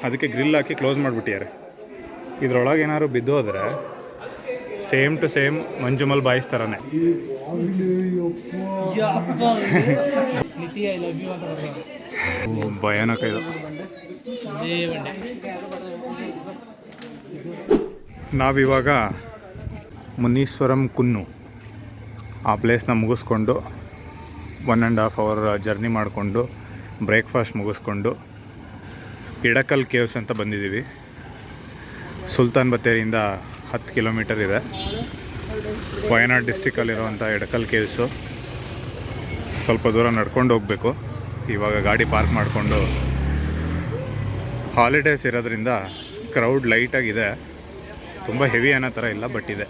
ಅದಕ್ಕೆ ಗ್ರಿಲ್ ಹಾಕಿ ಕ್ಲೋಸ್ ಮಾಡಿಬಿಟ್ಟಿದ್ದಾರೆ. ಇದ್ರೊಳಗೆ ಏನಾದ್ರು ಬಿದ್ದು ಹೋದರೆ same to same Manjummel boys ಥರನೇ. ಭಯಾನಕ ಇದು. ನಾವಿವಾಗ ಮುನೀಶ್ವರಂ ಕುನ್ನು ಆ ಪ್ಲೇಸ್ನ ಮುಗಿಸ್ಕೊಂಡು 1.5 hour ಜರ್ನಿ ಮಾಡಿಕೊಂಡು ಬ್ರೇಕ್ಫಾಸ್ಟ್ ಮುಗಿಸ್ಕೊಂಡು ಎಡಕಲ್ ಕೇವ್ಸ್ ಅಂತ ಬಂದಿದ್ದೀವಿ. ಸುಲ್ತಾನ್ ಬತ್ತೇರಿಯಿಂದ 10 ಕಿಲೋಮೀಟರ್ ಇದೆ. ವಯನಾಡ್ ಡಿಸ್ಟಿಕಲ್ಲಿರುವಂಥ ಎಡಕಲ್ ಕೇವ್ಸು. ಸ್ವಲ್ಪ ದೂರ ನಡ್ಕೊಂಡು ಹೋಗಬೇಕು. ಇವಾಗ ಗಾಡಿ ಪಾರ್ಕ್ ಮಾಡಿಕೊಂಡು, ಹಾಲಿಡೇಸ್ ಇರೋದ್ರಿಂದ ಕ್ರೌಡ್ ಲೈಟಾಗಿದೆ, ತುಂಬ ಹೆವಿ ಅನ್ನೋ ಥರ ಇಲ್ಲ, ಬಟ್ ಇದೆ.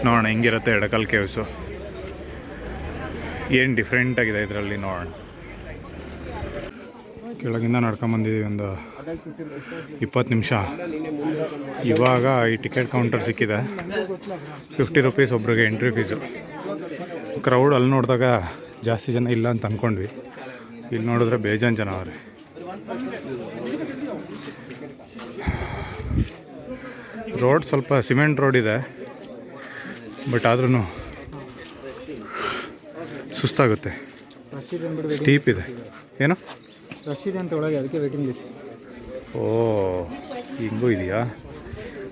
ನೋಡೋಣ ಹೆಂಗಿರುತ್ತೆ ಎಡಕಲ್ ಕೇವ್ಸು, ಏನು ಡಿಫ್ರೆಂಟಾಗಿದೆ ಇದರಲ್ಲಿ ನೋಡೋಣ. ಕೆಳಗಿಂದ ನಡ್ಕೊಂಬಂದಿದ್ದೀವಿ ಒಂದು 20 ನಿಮಿಷ. ಇವಾಗ ಈ ಟಿಕೆಟ್ ಕೌಂಟರ್ ಸಿಕ್ಕಿದೆ. 50 ರೂಪೀಸ್ ಒಬ್ರಿಗೆ ಎಂಟ್ರಿ ಫೀಸು. ಕ್ರೌಡ್ ಅಲ್ಲಿ ನೋಡಿದಾಗ ಜಾಸ್ತಿ ಜನ ಇಲ್ಲ ಅಂತ ಅಂದ್ಕೊಂಡ್ವಿ, ಇಲ್ಲಿ ನೋಡಿದ್ರೆ ಬೇಜಾನ್ ಜನ ಅವ್ರೆ. ರೋಡ್ ಸ್ವಲ್ಪ ಸಿಮೆಂಟ್ ರೋಡ್ ಇದೆ, ಬಟ್ ಆದ್ರೂ ಸುಸ್ತಾಗುತ್ತೆ. ಸ್ಟೀಪ್ ಇದೆ. ಏನು ರಶೀದ್ ಅಂತ ಒಳಗೆ, ಅದಕ್ಕೆ ವೇಟಿಂಗ್ ಲಿಸ್ಟ್. ಓ, ಹಿಂಗೂ ಇದೆಯಾ?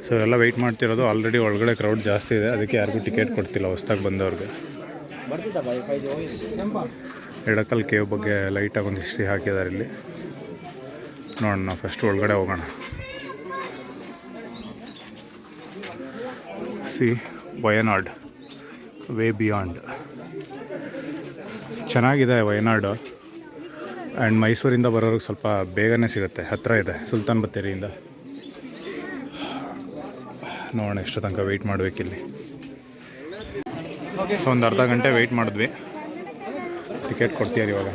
ಸೊ ಎಲ್ಲ ವೆಯ್ಟ್ ಮಾಡ್ತಿರೋದು. ಆಲ್ರೆಡಿ ಒಳಗಡೆ ಕ್ರೌಡ್ ಜಾಸ್ತಿ ಇದೆ, ಅದಕ್ಕೆ ಯಾರಿಗೂ ಟಿಕೆಟ್ ಕೊಡ್ತಿಲ್ಲ ಹೊಸ್ದಾಗಿ ಬಂದವ್ರಿಗೆ. ಎಡಕಲ್ ಕೇವ್ ಬಗ್ಗೆ ಲೈಟಾಗಿ ಒಂದು ಹಿಸ್ಟ್ರಿ ಹಾಕಿದ್ದಾರೆ ಇಲ್ಲಿ. ನೋಡೋಣ, ನಾವು ಫಸ್ಟ್ ಒಳಗಡೆ ಹೋಗೋಣ. C Wayanad way beyond. ಚೆನ್ನಾಗಿದೆ ವಯನಾಡು. ಆ್ಯಂಡ್ ಮೈಸೂರಿಂದ ಬರೋರಿಗೆ ಸ್ವಲ್ಪ ಬೇಗನೆ ಸಿಗುತ್ತೆ, ಹತ್ತಿರ ಇದೆ ಸುಲ್ತಾನ್ ಬತ್ತೇರಿಯಿಂದ. ನೋಡೋಣ ಎಷ್ಟು ತನಕ ವೆಯ್ಟ್ ಮಾಡಬೇಕಿಲ್ಲಿ. ಸೊ ಒಂದು ಅರ್ಧ ಗಂಟೆ ವೆಯ್ಟ್ ಮಾಡಿದ್ವಿ. ಟಿಕೆಟ್ ಕೊಡ್ತೀಯಾರ ಇವಾಗ?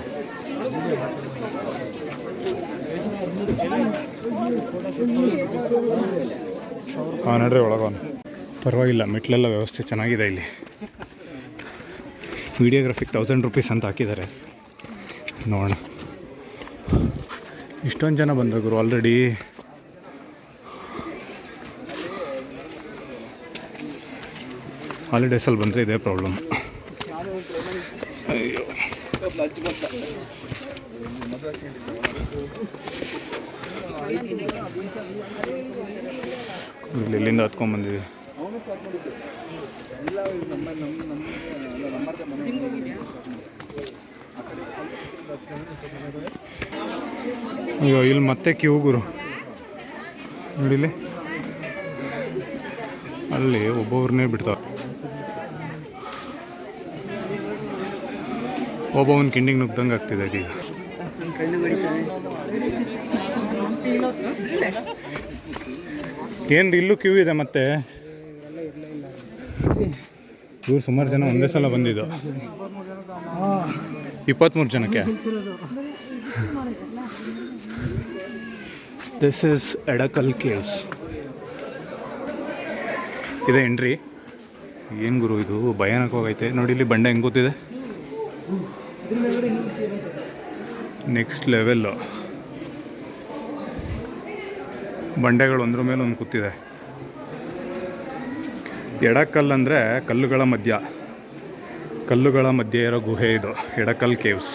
ಹಾಂ ನೋಡ್ರಿ, ಒಳಗೋನು ಪರವಾಗಿಲ್ಲ, ಮೆಟ್ಲೆಲ್ಲ ವ್ಯವಸ್ಥೆ ಚೆನ್ನಾಗಿದೆ ಇಲ್ಲಿ. ವಿಡಿಯೋಗ್ರಫಿಗೆ 1000 ರೂಪೀಸ್ ಅಂತ ಹಾಕಿದ್ದಾರೆ. ನೋಡೋಣ. ಇಷ್ಟೊಂದು ಜನ ಬಂದರು ಗುರು ಆಲ್ರೆಡಿ. ಹಾಲಿಡೇಸಲ್ಲಿ ಬಂದರೆ ಇದೇ ಪ್ರಾಬ್ಲಮ್. ಅಯ್ಯೋ, ಇಲ್ಲಿಂದ ಹತ್ಕೊಂಡ್ಬಂದಿದ್ದೀವಿ. ಅಯ್ಯೋ, ಇಲ್ಲಿ ಮತ್ತೆ ಕ್ಯೂ ಗುರು. ನೋಡಿಲಿ, ಅಲ್ಲಿ ಒಬ್ಬೊಬ್ರನ್ನೇ ಬಿಡ್ತಾವೆ. ಒಬ್ಬೊಬ್ಬನ ಕಿಂಡಿಗೆ ನುಗ್ದಂಗೆ ಆಗ್ತಿದೆ ಈಗ. ಏನು ಇಲ್ಲೂ ಕ್ಯೂ ಇದೆ ಮತ್ತೆ. ಇವ್ರು ಸುಮಾರು ಜನ ಒಂದೇ ಸಲ ಬಂದಿದ್ದು. 23 ಜನಕ್ಕೆ. This is Edakkal caves. ಇದೆ ಎಂಟ್ರಿ. ಏನು ಗುರು ಇದು ಭಯಾನಕವಾಗೈತೆ. ನೋಡಿ ಇಲ್ಲಿ ಬಂಡೆ ಹೆಂಗೆ ಕೂತಿದೆ. Next level. ಬಂಡೆಗಳು ಒಂದ್ರ ಮೇಲೆ ಒಂದು ಕೂತಿದೆ. ಎಡಕಲ್ ಅಂದರೆ ಕಲ್ಲುಗಳ ಮಧ್ಯೆ ಇರೋ ಗುಹೆ ಇದು ಎಡಕಲ್ ಕೇವ್ಸ್.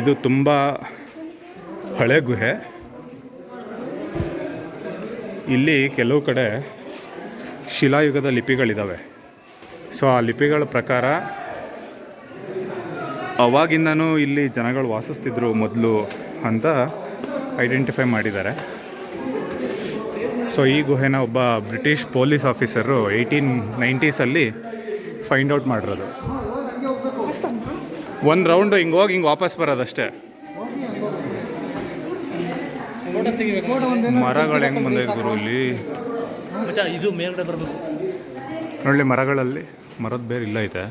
ಇದು ತುಂಬ ಹಳೆ ಗುಹೆ. ಇಲ್ಲಿ ಕೆಲವು ಕಡೆ ಶಿಲಾಯುಗದ ಲಿಪಿಗಳಿದ್ದಾವೆ. ಸೊ ಆ ಲಿಪಿಗಳ ಪ್ರಕಾರ ಅವಾಗಿಂದನೂ ಇಲ್ಲಿ ಜನಗಳು ವಾಸಿಸ್ತಿದ್ರು ಮೊದಲು ಅಂತ ಐಡೆಂಟಿಫೈ ಮಾಡಿದ್ದಾರೆ. ಸೊ ಈ ಗುಹೆನ ಒಬ್ಬ British police officer 1890s find out ಮಾಡಿರೋದು. ಒಂದು ರೌಂಡು ಹಿಂಗೆ ಹೋಗಿ ಹಿಂಗೆ ವಾಪಸ್ ಬರೋದಷ್ಟೇ. ಮರಗಳು ಹೆಂಗೆ ಬಂದೈತೆ ಗುರು ಇಲ್ಲಿ. ಇದು ಮೇಲ್ಗಡೆ ಬರಬೇಕು ನೋಡಿ, ಮರಗಳಲ್ಲಿ ಮರದ ಬೇರೆ ಇಲ್ಲ ಐತೆ.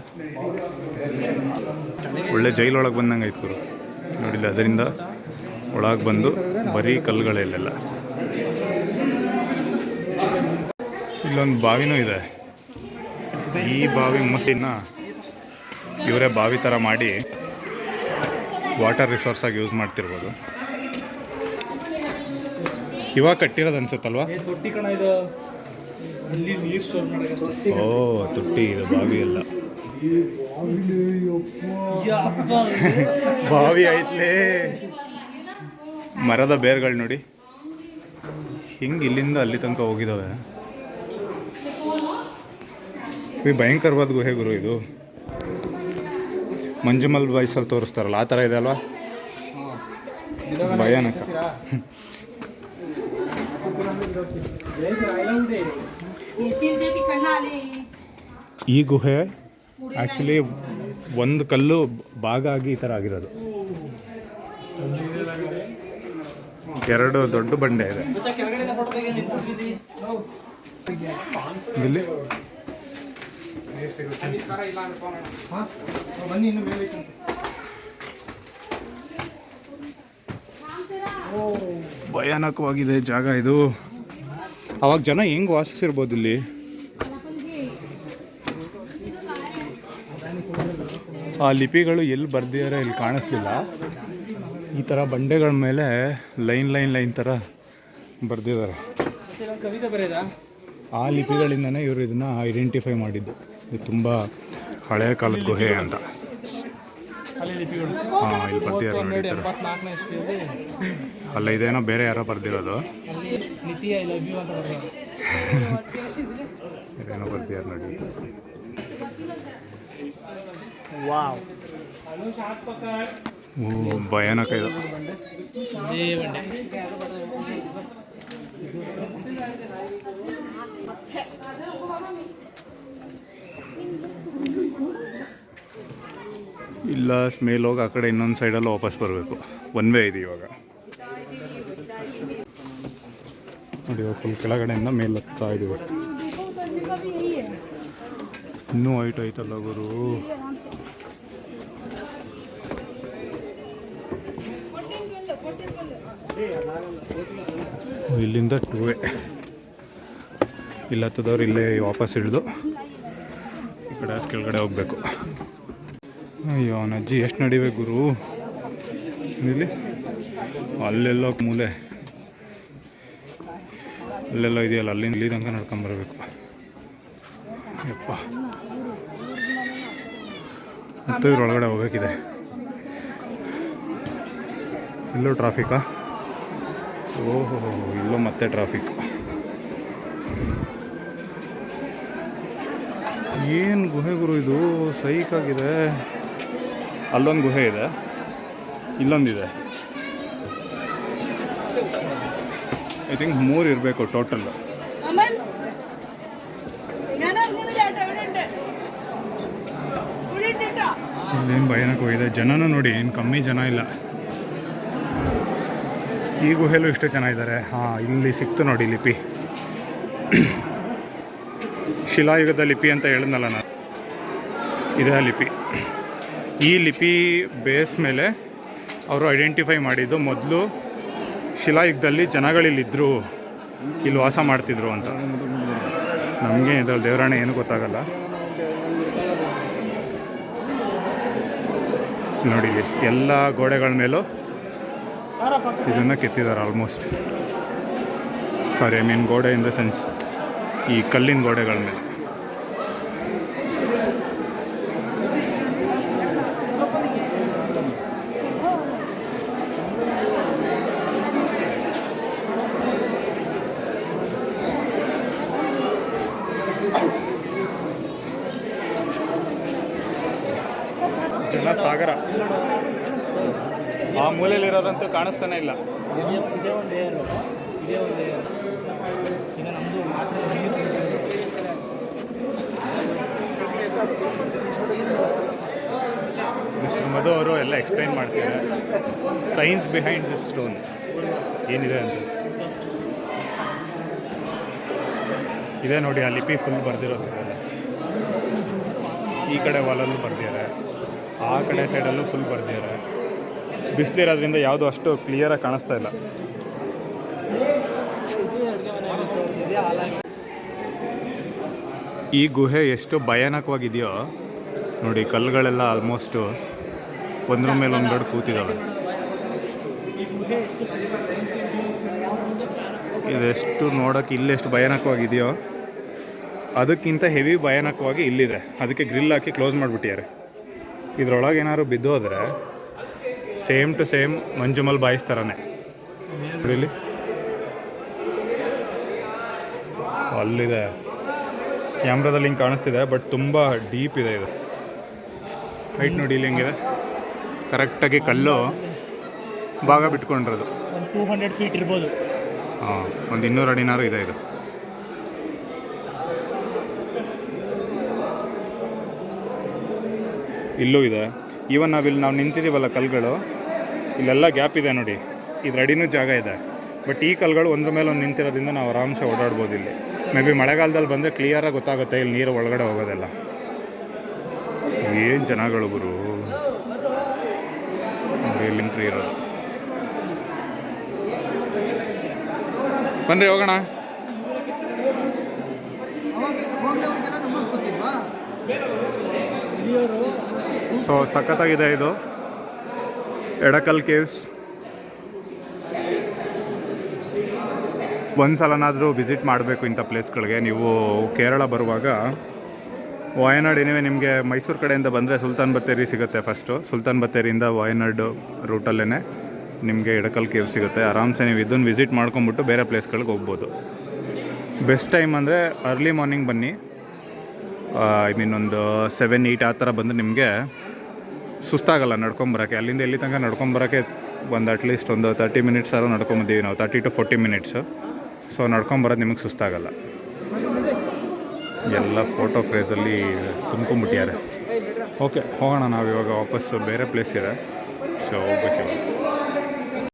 ಒಳ್ಳೆ ಜೈಲೊಳಗೆ ಬಂದಂಗೆ ಐತೆ ಗುರು. ನೋಡಿಲ್ಲ, ಅದರಿಂದ ಒಳಗೆ ಬಂದು ಬರೀ ಕಲ್ಲುಗಳಿಲ್ಲೆಲ್ಲ. ಇಲ್ಲೊಂದು ಬಾವಿನೂ ಇದೆ. ಈ ಬಾವಿ ಮೋಸ್ಟ್ಲಿನ ಇವರೇ ಬಾವಿ ಥರ ಮಾಡಿ ವಾಟರ್ ರಿಸೋರ್ಸ್ ಆಗಿ ಯೂಸ್ ಮಾಡ್ತಿರ್ಬೋದು. ಇವಾಗ ಕಟ್ಟಿರೋದು ಅನ್ಸುತ್ತಲ್ವಾ? ತೊಟ್ಟಿ ಕಣ ಇದು, ಇಲ್ಲಿ ನೀರು ಸ್ಟೋರ್ ಮಾಡೋಕ್ಕೆ. ಓ ತೊಟ್ಟಿ, ಇದು ಬಾವಿ ಅಲ್ಲ. ಬಾವಿ ಐತ್ಲೇ. ಮರದ ಬೇರ್ಗಳು ನೋಡಿ ಹಿಂಗೆ ಇಲ್ಲಿಂದ ಅಲ್ಲಿ ತನಕ ಹೋಗಿದ್ದಾವೆ. ಈ ಭಯಂಕರವಾದ ಗುಹೆ ಗುರು ಇದು. ಮಂಜುಮಲ್ ಬಾಯ್ಸಲ್ಲಿ ತೋರಿಸ್ತಾರಲ್ಲ ಆ ಥರ ಇದೆ ಅಲ್ವಾ? ಭಯಾನಕ. ಈ ಗುಹೆ ಆ್ಯಕ್ಚುಲಿ ಒಂದು ಕಲ್ಲು ಭಾಗ ಆಗಿ ಈ ಥರ ಆಗಿರೋದು. 2 ದೊಡ್ಡ ಬಂಡೆ ಇದೆ ಇಲ್ಲಿ. ಭಯಾನಕವಾಗಿದೆ ಜಾಗ ಇದು. ಅವಾಗ ಜನ ಹೆಂಗ್ ವಾಸಿಸಿರ್ಬೋದು ಇಲ್ಲಿ? ಆ ಲಿಪಿಗಳು ಎಲ್ಲಿ ಬರ್ದಿದ್ದಾರೆ ಇಲ್ಲಿ ಕಾಣಿಸ್ಲಿಲ್ಲ. ಈ ಥರ ಬಂಡೆಗಳ ಮೇಲೆ ಲೈನ್ ಥರ ಬರ್ದಿದ್ದಾರೆ. ಆ ಲಿಪಿಗಳಿಂದನೇ ಇವರು ಇದನ್ನು ಐಡೆಂಟಿಫೈ ಮಾಡಿದ್ದು. ಇದು ತುಂಬ ಹಳೆಯ ಕಾಲದ ಗುಹೆ ಅಂತ. ಹಾಂ, ಇಲ್ಲಿ ಬರ್ದಿದ್ದಾರೆ ನೋಡಿ. ಅಲ್ಲ, ಇದೇನೋ ಬೇರೆ ಯಾರೋ ಬರ್ದಿರೋದು. ಇದೇನೋ ಬರ್ದಿದ್ದಾರೆ ನೋಡಿ. ಓ, ಭಯಾನಕ ಇದು. ಇಲ್ಲ, ಸ್ಮೇಲ್ ಹೋಗಿ ಆ ಕಡೆ ಇನ್ನೊಂದು ಸೈಡಲ್ಲಿ ವಾಪಸ್ ಬರಬೇಕು. ಒನ್ ವೇ ಇದೆ ಇವಾಗ ನೋಡಿ. ಫುಲ್ ಕೆಳಗಡೆಯಿಂದ ಮೇಲೆ ಹತ್ತಾ ಇದೀವಿ. ಇನ್ನೂ ಹೈಟ್ ಐತಲ್ಲ ಗುರು. ಇಲ್ಲಿಂದ 2 ವೇ. ಇಲ್ಲಿ ಹತ್ತದವ್ರು ಇಲ್ಲೇ ವಾಪಸ್ ಇಳಿದು ಈ ಕಡೆ ಕೆಳಗಡೆ ಹೋಗ್ಬೇಕು. ಅಯ್ಯೋ ಅವನ ಅಜ್ಜಿ ಎಷ್ಟು ನಡಿವೆ ಗುರು. ಇಲ್ಲಿ ಅಲ್ಲೆಲ್ಲೋ ಮೂಲೆ ಅಲ್ಲೆಲ್ಲ ಇದೆಯಲ್ಲ, ಅಲ್ಲಿಂದ ಇಲ್ಲಿ ತನಕ ನಡ್ಕೊಂಬರ್ಬೇಕು. ಯಪ್ಪ, ಮತ್ತು ಇದ್ರೊಳಗಡೆ ಹೋಗೋಕ್ಕಿದೆ. ಇಲ್ಲೂ ಟ್ರಾಫಿಕಾ? ಓಹೋ, ಇಲ್ಲೂ ಮತ್ತೆ ಟ್ರಾಫಿಕ್. ಏನು ಗುಹೆ ಗುರು ಇದು, ಸೈಕಾಗಿದೆ. ಅಲ್ಲೊಂದು ಗುಹೆ ಇದೆ, ಇಲ್ಲೊಂದಿದೆ. ಐ ಥಿಂಕ್ 3 ಇರಬೇಕು ಟೋಟಲ್. ಇಲ್ಲೇನು ಭಯಾನಕವಾಗಿದೆ. ಜನನೂ ನೋಡಿ, ಏನು ಕಮ್ಮಿ ಜನ ಇಲ್ಲ. ಈ ಗುಹೆಲೂ ಇಷ್ಟೇ ಜನ ಇದ್ದಾರೆ. ಹಾಂ, ಇಲ್ಲಿ ಸಿಕ್ತು ನೋಡಿ ಲಿಪಿ. ಶಿಲಾಯುಗದ ಲಿಪಿ ಅಂತ ಹೇಳಿದ್ನಲ್ಲ ನಾನು, ಇದೇ ಲಿಪಿ. ಈ ಲಿಪಿ ಬೇಸ್ ಮೇಲೆ ಅವರು ಐಡೆಂಟಿಫೈ ಮಾಡಿದ್ದು ಮೊದಲು ಶಿಲಾಯುಗದಲ್ಲಿ ಜನಗಳಿಲ್ಲಿದ್ದರು, ಇಲ್ಲಿ ವಾಸ ಮಾಡ್ತಿದ್ರು ಅಂತ. ನಮಗೆ ಇದ್ರಲ್ಲಿ ದೇವರಾಣೆ ಏನೂ ಗೊತ್ತಾಗಲ್ಲ. ನೋಡಿ, ಎಲ್ಲ ಗೋಡೆಗಳ ಮೇಲೂ ಇದನ್ನು ಕೆತ್ತಿದ್ದಾರೆ ಆಲ್ಮೋಸ್ಟ್. ಸಾರಿ, ಐ ಮೀನ್ ಗೋಡೆ ಇನ್ ದ ಸೆನ್ಸ್ ಈ ಕಲ್ಲಿನ ಗೋಡೆಗಳ ಮೇಲೆ. ಜನಸಾಗರ. ಆ ಮೂಲೆಯಲ್ಲಿರೋರಂತೂ ಕಾಣಿಸ್ತಾನೆ ಇಲ್ಲ. ಮಿಸ್ಟರ್ ಮಧು ಅವರು ಎಲ್ಲ ಎಕ್ಸ್ಪ್ಲೈನ್ ಮಾಡ್ತಿದ್ದಾರೆ ಸೈನ್ಸ್ ಬಿಹೈಂಡ್ ದಿಸ್ ಸ್ಟೋನ್ ಏನಿದೆ ಅಂತ. ಇದೆ ನೋಡಿ, ಆ ಲಿಪಿ ಫುಲ್ ಬರ್ದಿರೋದು. ಈ ಕಡೆ ವಾಲಲ್ಲೂ ಬರ್ದಿದ್ದಾರೆ, ಆ ಕಡೆ ಸೈಡಲ್ಲೂ ಫುಲ್ ಬರ್ದಿದ್ದಾರೆ. ಬಿಸಿಲಿರೋದ್ರಿಂದ ಯಾವುದೂ ಅಷ್ಟು ಕ್ಲಿಯರಾಗಿ ಕಾಣಿಸ್ತಾ ಇಲ್ಲ. ಈ ಗುಹೆ ಎಷ್ಟು ಭಯಾನಕವಾಗಿದೆಯೋ ನೋಡಿ. ಕಲ್ಲುಗಳೆಲ್ಲ ಆಲ್ಮೋಸ್ಟು ಒಂದ್ರ ಮೇಲೆ ಒಂದೆರಡು ಕೂತಿದ್ದಾವೆ. ಇದೆಷ್ಟು ನೋಡೋಕ್ಕೆ ಇಲ್ಲೆಷ್ಟು ಭಯಾನಕವಾಗಿದೆಯೋ ಅದಕ್ಕಿಂತ ಹೆವಿ ಭಯಾನಕವಾಗಿ ಇಲ್ಲಿದೆ. ಅದಕ್ಕೆ ಗ್ರಿಲ್ ಹಾಕಿ ಕ್ಲೋಸ್ ಮಾಡಿಬಿಟ್ಟಿದ್ದಾರೆ. ಇದರೊಳಗೆ ಏನಾದ್ರು ಬಿದ್ದೋದ್ರೆ same to same Manjummel boys ಥರನೇ. ಇಲ್ಲಿ ಅಲ್ಲಿದೆ, ಕ್ಯಾಮ್ರಾದಲ್ಲಿ ಹಿಂಗೆ ಕಾಣಿಸ್ತಿದೆ, ಬಟ್ ತುಂಬ ಡೀಪ್ ಇದೆ ಇದು. ಹೈಟ್ ನೋಡಿ ಇಲ್ಲಿ ಹೆಂಗಿದೆ, ಕರೆಕ್ಟಾಗಿ ಕಲ್ಲು ಭಾಗ ಬಿಟ್ಕೊಂಡಿರೋದು. ಒಂದು 200 ಫೀಟ್ ಇರ್ಬೋದು. ಹಾಂ, ಒಂದು 200 ಅಡಿನಾರು ಇದೆ ಇದು. ಇಲ್ಲೂ ಇದೆ. ಈವನ್ ನಾವು ನಿಂತಿದ್ದೀವಲ್ಲ ಕಲ್ಗಳು, ಇಲ್ಲೆಲ್ಲ ಗ್ಯಾಪ್ ಇದೆ ನೋಡಿ, ಇದ್ರ ಅಡಿನೂ ಜಾಗ ಇದೆ. ಬಟ್ ಈ ಕಲ್ಗಳು ಒಂದ್ರ ಮೇಲೆ ಒಂದು ನಿಂತಿರೋದ್ರಿಂದ ನಾವು ಆರಾಮ್ಸೆ ಓಡಾಡ್ಬೋದು. ಇಲ್ಲಿ ಮೇ ಬಿ ಮಳೆಗಾಲದಲ್ಲಿ ಬಂದರೆ ಕ್ಲಿಯರಾಗಿ ಗೊತ್ತಾಗುತ್ತೆ ಇಲ್ಲಿ ನೀರು ಒಳಗಡೆ ಹೋಗೋದೆಲ್ಲ. ಏನು ಜನಗಳು ಗುರು ಇಲ್ಲಿ ಇರೋದು. ಬನ್ರಿ ಹೋಗೋಣ. ಸೊ ಸಖತ್ತಾಗಿದೆ ಇದು ಎಡಕಲ್ ಕೇವ್ಸ್. ಒಂದು ಸಲನಾದರೂ ವಿಸಿಟ್ ಮಾಡಬೇಕು ಇಂಥ ಪ್ಲೇಸ್ಗಳಿಗೆ. ನೀವು ಕೇರಳ ಬರುವಾಗ ವಾಯನಾಡ್ ಏನಿವೆ, ನಿಮಗೆ ಮೈಸೂರು ಕಡೆಯಿಂದ ಬಂದರೆ ಸುಲ್ತಾನ್ ಬತ್ತೇರಿ ಸಿಗುತ್ತೆ. ಫಸ್ಟು ಸುಲ್ತಾನ್ ಬತ್ತೇರಿಯಿಂದ ವಾಯನಾಡ್ ರೂಟಲ್ಲೇ ನಿಮಗೆ ಎಡಕಲ್ ಕೇವ್ ಸಿಗುತ್ತೆ. ಆರಾಮ್ಸೆ ನೀವು ಇದನ್ನು ವಿಸಿಟ್ ಮಾಡ್ಕೊಂಬಿಟ್ಟು ಬೇರೆ ಪ್ಲೇಸ್ಗಳಿಗೆ ಹೋಗ್ಬೋದು. ಬೆಸ್ಟ್ ಟೈಮ್ ಅಂದರೆ ಅರ್ಲಿ ಮಾರ್ನಿಂಗ್ ಬನ್ನಿ. ಐ ಮೀನ್ ಒಂದು 7-8 ಆ ಥರ ಬಂದು ನಿಮಗೆ ಸುಸ್ತಾಗಲ್ಲ ನಡ್ಕೊಂಬರೋಕ್ಕೆ. ಅಲ್ಲಿಂದ ಎಲ್ಲಿ ತನಕ ನಡ್ಕೊಂಬರೋಕ್ಕೆ ಒಂದು ಅಟ್ಲೀಸ್ಟ್ ಒಂದು 30 ಮಿನಿಟ್ಸ್ ಆದರೂ ನಡ್ಕೊಂಬಂದೀವಿ ನಾವು, 30 to 40 ಮಿನಿಟ್ಸು. ಸೊ ನಡ್ಕೊಂಬರೋದು ನಿಮಗೆ ಸುಸ್ತಾಗಲ್ಲ. ಎಲ್ಲ ಫೋಟೋ ಕ್ರೇಜಲ್ಲಿ ತುಂಬ್ಕೊಂಬಿಟ್ಟಿದ್ದಾರೆ. ಓಕೆ, ಹೋಗೋಣ ನಾವು ಇವಾಗ ವಾಪಸ್ಸು. ಬೇರೆ ಪ್ಲೇಸ್ ಇದೆ, ಸೊ ಹೋಗ್ಬೇಕು.